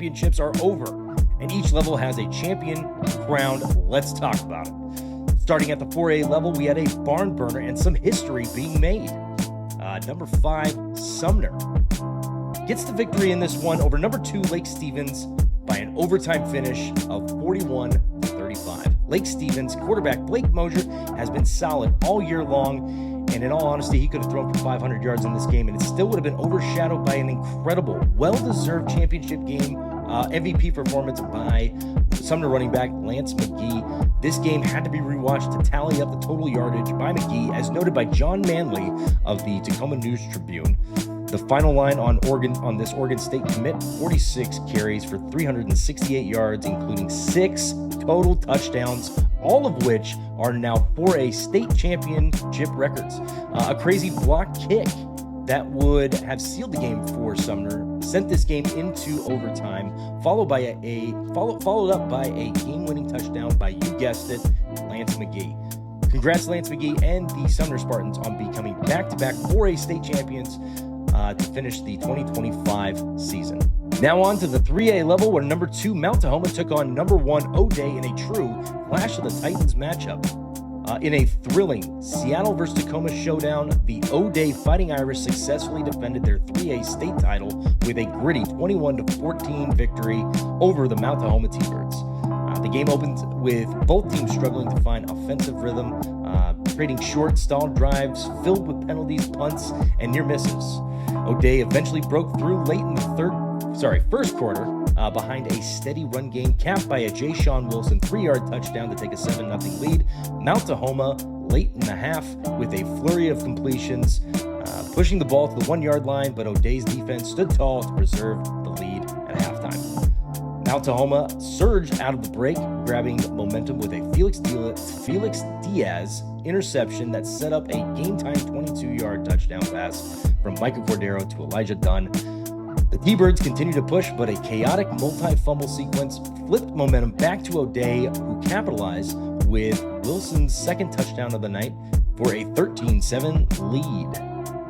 championships are over, and each level has a champion crowned. Let's talk about it. Starting at the 4A level, we had a barn burner and some history being made. Number 5, Sumner gets the victory in this one over number 2, Lake Stevens, by an overtime finish of 41-35. Lake Stevens quarterback Blake Moser has been solid all year long, and in all honesty, he could have thrown for 500 yards in this game, and it still would have been overshadowed by an incredible, well-deserved championship game MVP performance by Sumner running back Lance McGee. This game had to be rewatched to tally up the total yardage by McGee, as noted by John Manley of the Tacoma News Tribune. The final line on this Oregon State commit, 46 carries for 368 yards, including 6 total touchdowns, all of which are now 4A state championship records. A crazy block kick that would have sealed the game for Sumner sent this game into overtime, followed up by a game-winning touchdown by, you guessed it, Lance McGee. Congrats, Lance McGee and the Sumner Spartans on becoming back-to-back 4A state champions to finish the 2025 season. Now on to the 3A level, where number 2 Mount Tahoma took on number 1 O'Day in a true Clash of the Titans matchup. In a thrilling Seattle versus Tacoma showdown, the O'Day Fighting Irish successfully defended their 3A state title with a gritty 21-14 victory over the Mount Tahoma T-Birds. The game opened with both teams struggling to find offensive rhythm, trading short, stalled drives filled with penalties, punts, and near misses. O'Day eventually broke through late in the first quarter behind a steady run game capped by a J. Sean Wilson 3-yard touchdown to take a 7-0 lead. Mount Tahoma late in the half with a flurry of completions, pushing the ball to the 1-yard line, but O'Day's defense stood tall to preserve the lead at halftime. Mount Tahoma surged out of the break, grabbing momentum with a Felix Diaz interception that set up a game-time 22-yard touchdown pass from Mikkah Cordero to Elijah Dunn. The T-Birds continued to push, but a chaotic multi-fumble sequence flipped momentum back to O'Day, who capitalized with Wilson's second touchdown of the night for a 13-7 lead.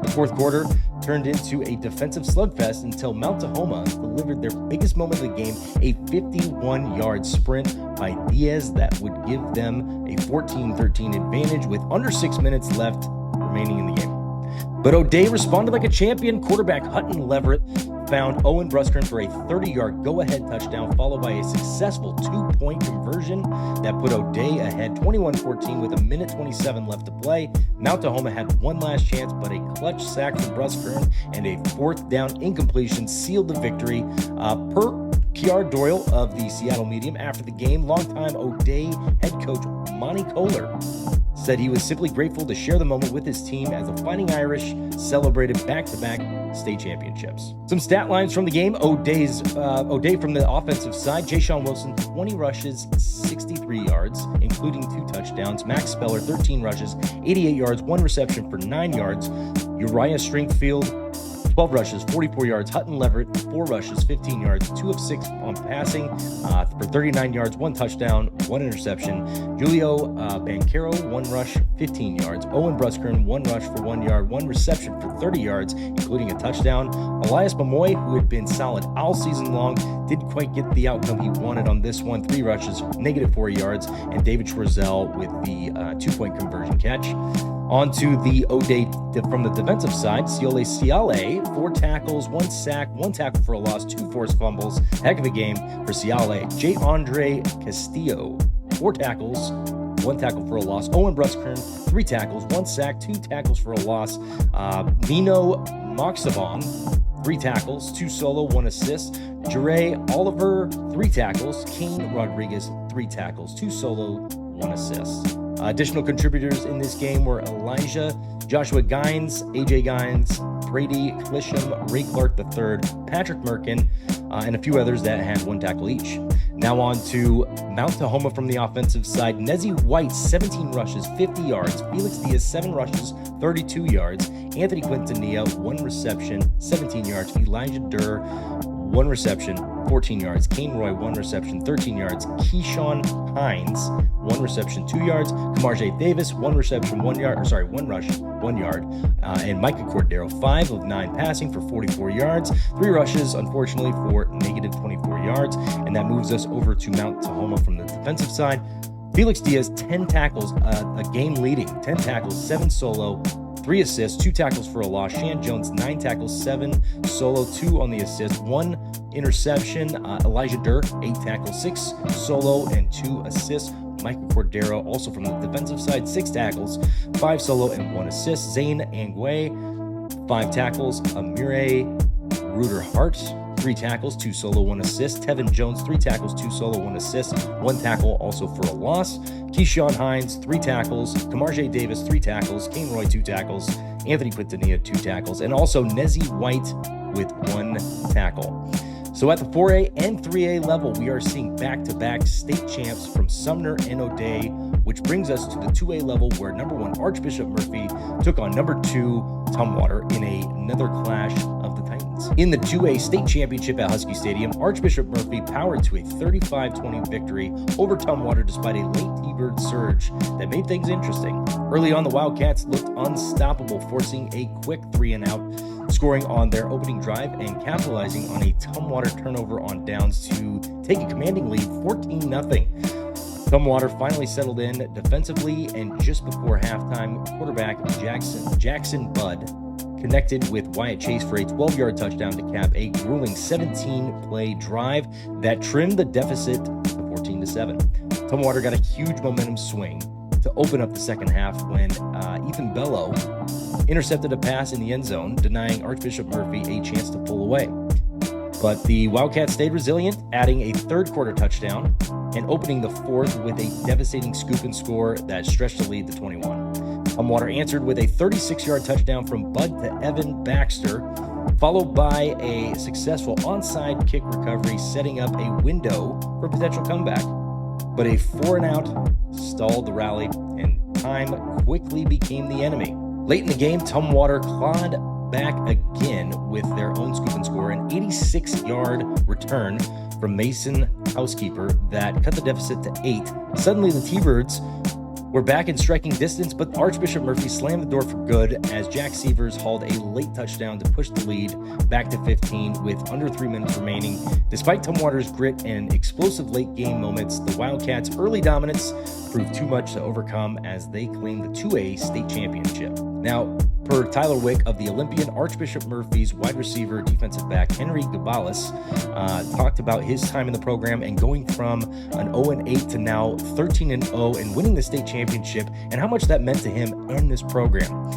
The fourth quarter turned into a defensive slugfest until Mount Tahoma delivered their biggest moment of the game, a 51-yard sprint by Diaz that would give them a 14-13 advantage with under 6 minutes left remaining in the game. But O'Day responded like a champion. Quarterback Hutton Leverett found Owen Brustkern for a 30-yard go-ahead touchdown, followed by a successful 2-point conversion that put O'Day ahead 21-14 with 1:27 left to play. Mount Tahoma had one last chance, but a clutch sack from Brustkern and a 4th down incompletion sealed the victory. Per PR Doyle of the Seattle Medium after the game, longtime O'Day head coach Monty Kohler said he was simply grateful to share the moment with his team as the Fighting Irish celebrated back-to-back state championships. Some stat lines from the game. O'Day from the offensive side, J. Sean Wilson, 20 rushes, 63 yards, including 2 touchdowns. Max Speller, 13 rushes, 88 yards, 1 reception for 9 yards. Uriah Stringfield, 12 rushes, 44 yards. Hutton Leverett, 4 rushes, 15 yards, 2 of 6 on passing for 39 yards, 1 touchdown, 1 interception. Giulio Banchero, 1 rush, 15 yards. Owen Brustkern, 1 rush for 1 yard, 1 reception for 30 yards, including a touchdown. Allias Moimoi, who had been solid all season long, didn't quite get the outcome he wanted on this one. 3 rushes, -4 yards, and David Schwerzel with the 2-point conversion catch. On to the O'Day from the defensive side. Siale, 4 tackles, 1 sack, 1 tackle for a loss, 2 forced fumbles. Heck of a game for Siale. J. Andre Castillo, 4 tackles, 1 tackle for a loss. Owen Brustkern, 3 tackles, 1 sack, 2 tackles for a loss. Nino Moksivong, 3 tackles, 2 solo, 1 assist. Jireh Oliver, 3 tackles. Cayne Rodriguez, 3 tackles, 2 solo, 1 assist. Additional contributors in this game were Elijah, Joshua Gines, AJ Gines, Brady Clisham, Ray Clark III, Patrick Merkin, and a few others that had 1 tackle each. Now on to Mount Tahoma from the offensive side. Nezie White, 17 rushes, 50 yards. Felix Diaz, 7 rushes, 32 yards. Anthony Quintanilla, 1 reception, 17 yards. Elijah Durr, 1 reception, 14 yards. Cayne Roy, 1 reception, 13 yards. Keyshawn Hines, 1 reception, 2 yards. Kamarje Davis, 1 reception, 1 rush, 1 yard. And Mikkah Cordero, 5 of 9 passing for 44 yards. 3 rushes, unfortunately, for negative 24 yards. And that moves us over to Mount Tahoma from the defensive side. Felix Diaz, 10 tackles, a game leading, 10 tackles, 7 solo, 3 assists, 2 tackles for a loss. Shan Jones, 9 tackles, 7 solo, 2 on the assist, 1 interception. Elijah Durr, 8 tackles, 6 solo, and 2 assists. Mikkah Cordero, also from the defensive side, 6 tackles, 5 solo, and 1 assist. Zane Angwe, 5 tackles. Amire Ruder Hart, 3 tackles, 2 solo, 1 assist. Tevin Jones, 3 tackles, 2 solo, 1 assist. 1 tackle also for a loss. Keyshawn Hines, 3 tackles. Kamarje Davis, 3 tackles. Cayne Roy, 2 tackles. Anthony Quintanilla, 2 tackles. And also Nezie White with 1 tackle. So at the 4A and 3A level, we are seeing back-to-back state champs from Sumner and O'Day, which brings us to the 2A level where number 1 Archbishop Murphy took on number 2 Tumwater in another clash of the Titans. In the 2A state championship at Husky Stadium, Archbishop Murphy powered to a 35-20 victory over Tumwater despite a late T-Bird surge that made things interesting. Early on, the Wildcats looked unstoppable, forcing a quick 3-and-out, scoring on their opening drive and capitalizing on a Tumwater turnover on downs to take a commanding lead 14-0. Tumwater finally settled in defensively, and just before halftime, quarterback Jackson Budd connected with Wyatt Chase for a 12-yard touchdown to cap a grueling 17-play drive that trimmed the deficit to 14-7. Tumwater got a huge momentum swing to open up the second half when Ethan Bello intercepted a pass in the end zone, denying Archbishop Murphy a chance to pull away. But the Wildcats stayed resilient, adding a third-quarter touchdown and opening the fourth with a devastating scoop and score that stretched the lead to 21. Tumwater answered with a 36-yard touchdown from Bud to Evan Baxter, followed by a successful onside kick recovery, setting up a window for a potential comeback. But a 4-and-out stalled the rally, and time quickly became the enemy. Late in the game, Tumwater clawed back again with their own scoop and score, an 86-yard return from Mason Housekeeper that cut the deficit to 8. Suddenly, the T-Birds were back in striking distance, but Archbishop Murphy slammed the door for good as Jack Sievers hauled a late touchdown to push the lead back to 15 with under 3 minutes remaining. Despite Tumwater's grit and explosive late game moments, the Wildcats' early dominance proved too much to overcome as they claimed the 2A state championship. Now, per Tyler Wick of the Olympian, Archbishop Murphy's wide receiver defensive back Henry Gabalis talked about his time in the program and going from an 0-8 to now 13-0 and winning the state championship, and how much that meant to him and this program.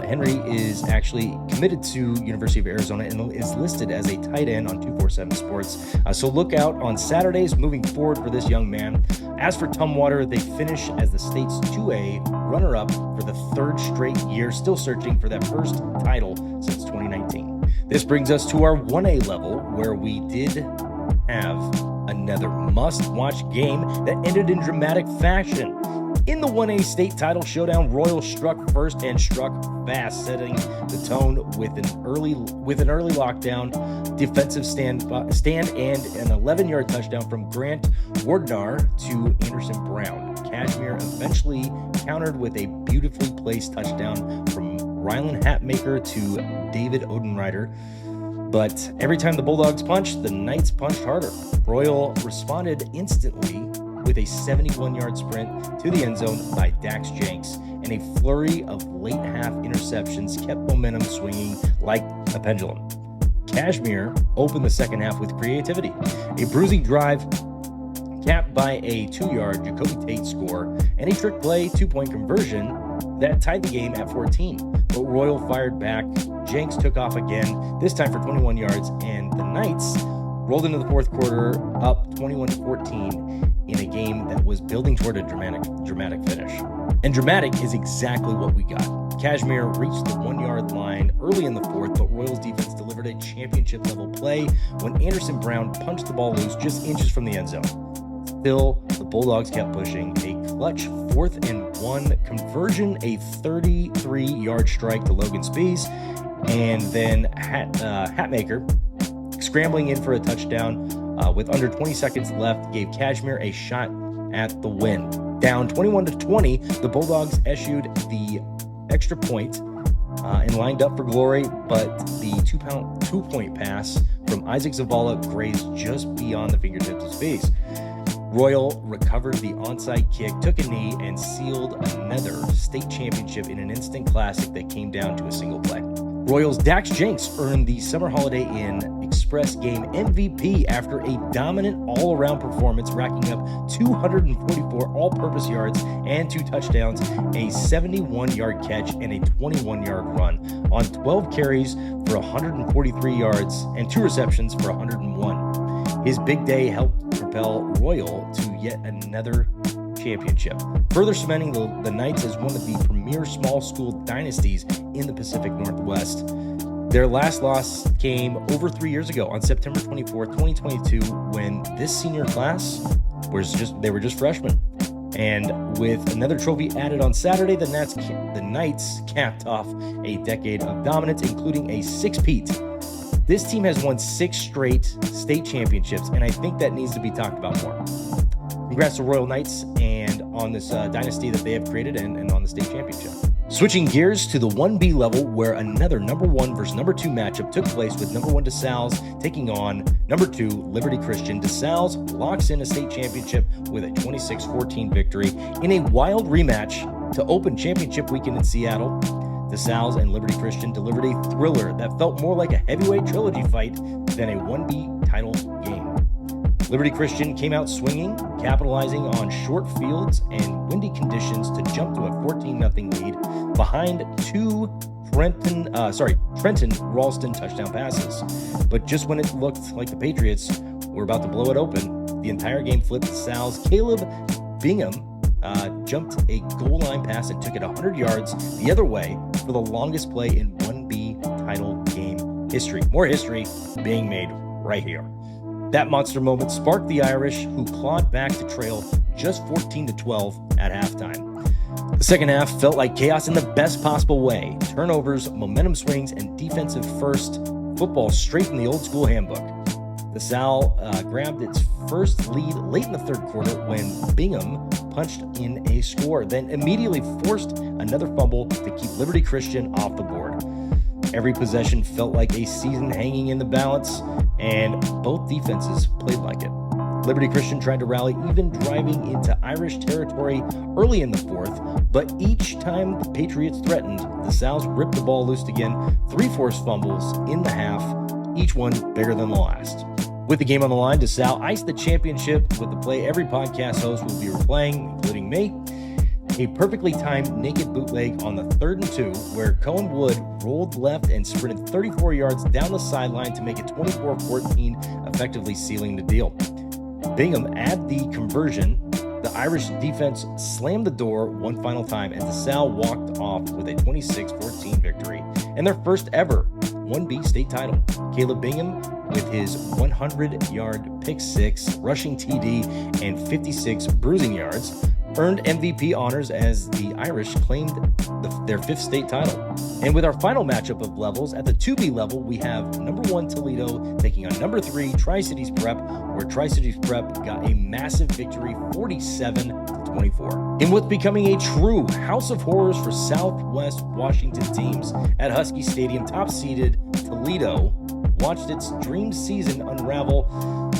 Henry is actually committed to University of Arizona and is listed as a tight end on 247 Sports. So look out on Saturdays moving forward for this young man. As for Tumwater, they finish as the state's 2A runner-up for the 3rd straight year, still searching for that first title since 2019. This brings us to our 1A level, where we did have another must-watch game that ended in dramatic fashion. In the 1A state title showdown, Royal struck first and struck fast, setting the tone with an early lockdown defensive stand and an 11-yard touchdown from Grant Wardnar to Anderson Brown. Kashmir eventually countered with a beautifully placed touchdown from Rylan Hatmaker to David Odenreiter. But every time the Bulldogs punched, the Knights punched harder. Royal responded instantly with a 71-yard sprint to the end zone by Dax Jenks, and a flurry of late-half interceptions kept momentum swinging like a pendulum. Kashmir opened the second half with creativity, a bruising drive capped by a 2-yard Jacoby Tate score and a trick play 2-point conversion that tied the game at 14. But Royal fired back. Jenks took off again, this time for 21 yards, and the Knights rolled into the fourth quarter up 21-14 in a game that was building toward a dramatic finish. And dramatic is exactly what we got. Kashmir reached the 1-yard line early in the fourth, but Royals defense delivered a championship-level play when Anderson Brown punched the ball loose just inches from the end zone. Still, the Bulldogs kept pushing. A clutch 4th-and-1 conversion, a 33-yard strike to Logan Spees, and then Hatmaker scrambling in for a touchdown with under 20 seconds left, gave Kashmir a shot at the win. Down 21-20, the Bulldogs issued the extra point and lined up for glory, but the two-point pass from Isaac Zavala grazed just beyond the fingertips of space. Royal recovered the onside kick, took a knee, and sealed another state championship in an instant classic that came down to a single play. Royals' Dax Jenks earned the Summer Holiday Inn Express Game MVP after a dominant all-around performance, racking up 244 all-purpose yards and 2 touchdowns, a 71-yard catch, and a 21-yard run on 12 carries for 143 yards and 2 receptions for 101. His big day helped propel Royal to yet another championship, further cementing the Knights as one of the premier small school dynasties in the Pacific Northwest. Their last loss came over 3 years ago on September 24th, 2022, when this senior class they were just freshmen. And with another trophy added on Saturday, the Knights capped off a decade of dominance, including a 6-peat. This team has won 6 straight state championships, and I think that needs to be talked about more. Congrats to Royal Knights and on this dynasty that they have created and on the state championship. Switching gears to the 1B level, where another number 1 versus number 2 matchup took place with number 1 DeSalles taking on number 2 Liberty Christian. DeSalles locks in a state championship with a 26-14 victory in a wild rematch to open championship weekend in Seattle. DeSalles and Liberty Christian delivered a thriller that felt more like a heavyweight trilogy fight than a 1B title game. Liberty Christian came out swinging, capitalizing on short fields and windy conditions to jump to a 14-0 lead behind 2 Trenton Ralston touchdown passes. But just when it looked like the Patriots were about to blow it open, the entire game flipped to Sal's. Caleb Bingham jumped a goal line pass and took it 100 yards the other way for the longest play in 1B title game history. More history being made right here. That monster moment sparked the Irish, who clawed back to trail just 14-12 at halftime. The second half felt like chaos in the best possible way. Turnovers, momentum swings, and defensive first football straight from the old school handbook. The Sal grabbed its first lead late in the third quarter when Bingham punched in a score, then immediately forced another fumble to keep Liberty Christian off the board. Every possession felt like a season hanging in the balance, and both defenses played like it. Liberty Christian tried to rally, even driving into Irish territory early in the fourth, but each time the Patriots threatened, the Sal's ripped the ball loose again, 3 forced fumbles in the half, each one bigger than the last. With the game on the line, DeSalle iced the championship with the play every podcast host will be replaying, including me. A perfectly timed naked bootleg on the 3rd and 2, where Cohen Wood rolled left and sprinted 34 yards down the sideline to make it 24-14, effectively sealing the deal. Bingham added the conversion. The Irish defense slammed the door one final time, and DeSalle walked off with a 26-14 victory and their first ever 1B state title. Caleb Bingham, with his 100-yard pick six, rushing TD, and 56 bruising yards, earned MVP honors as the Irish claimed their 5th state title. And with our final matchup of levels, at the 2B level, we have number 1 Toledo taking on number 3 Tri-Cities Prep, where Tri-Cities Prep got a massive victory, 47-24. In what's becoming a true house of horrors for Southwest Washington teams, at Husky Stadium, top-seeded Toledo watched its dream season unravel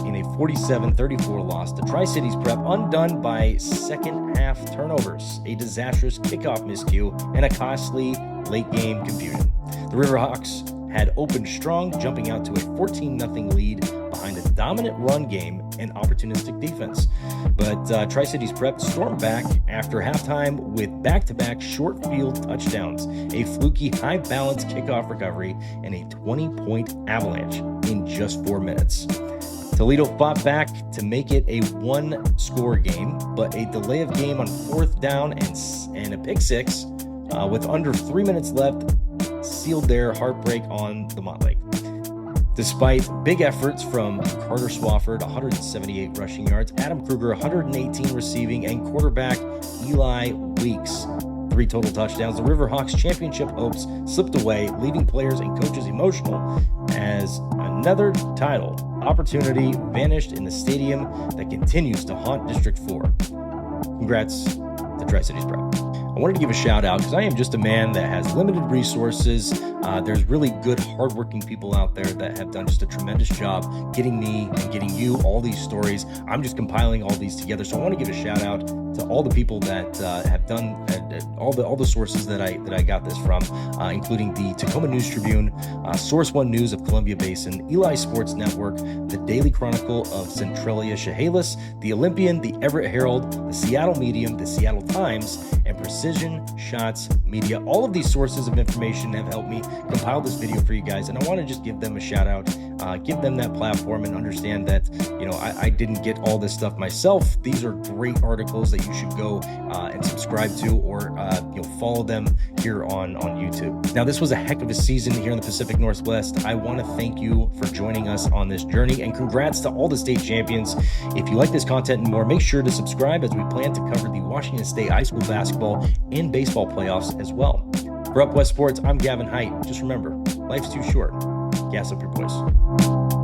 in a 47-34 loss to Tri-Cities Prep, undone by second-half turnovers, a disastrous kickoff miscue, and a costly late-game confusion. The Riverhawks had opened strong, jumping out to a 14-0 lead behind a dominant run game and opportunistic defense. But Tri-Cities Prep stormed back after halftime with back-to-back short field touchdowns, a fluky high-balance kickoff recovery, and a 20-point avalanche in just 4 minutes. Toledo fought back to make it a 1-score game, but a delay of game on 4th down and a pick six with under 3 minutes left sealed their heartbreak on the Montlake. Despite big efforts from Carter Swafford, 178 rushing yards, Adam Kruger, 118 receiving, and quarterback Eli Weeks, 3 total touchdowns. The Riverhawks championship hopes slipped away, leaving players and coaches emotional as another title opportunity vanished in the stadium that continues to haunt District 4. Congrats to Tri-Cities Prep. I wanted to give a shout out because I am just a man that has limited resources. There's really good, hardworking people out there that have done just a tremendous job getting me and getting you all these stories. I'm just compiling all these together. So I want to give a shout out to all the people that have done all the sources that I got this from, including the Tacoma News Tribune, Source One News of Columbia Basin, Eli Sports Network, the Daily Chronicle of Centralia Chehalis, the Olympian, the Everett Herald, the Seattle Medium, the Seattle Times, and Precision Shots Media. All of these sources of information have helped me compile this video for you guys, and I want to just give them a shout out, give them that platform, and understand that, you know, I didn't get all this stuff myself. These are great articles that you should go and subscribe to, or follow them here on YouTube. Now, this was a heck of a season here in the Pacific Northwest. I want to thank you for joining us on this journey, and congrats to all the state champions. If you like this content and more, make sure to subscribe as we plan to cover the Washington State High School basketball and baseball playoffs as well. For Up West Sports, I'm Gavin Height. Just remember, life's too short. Gas up your boys.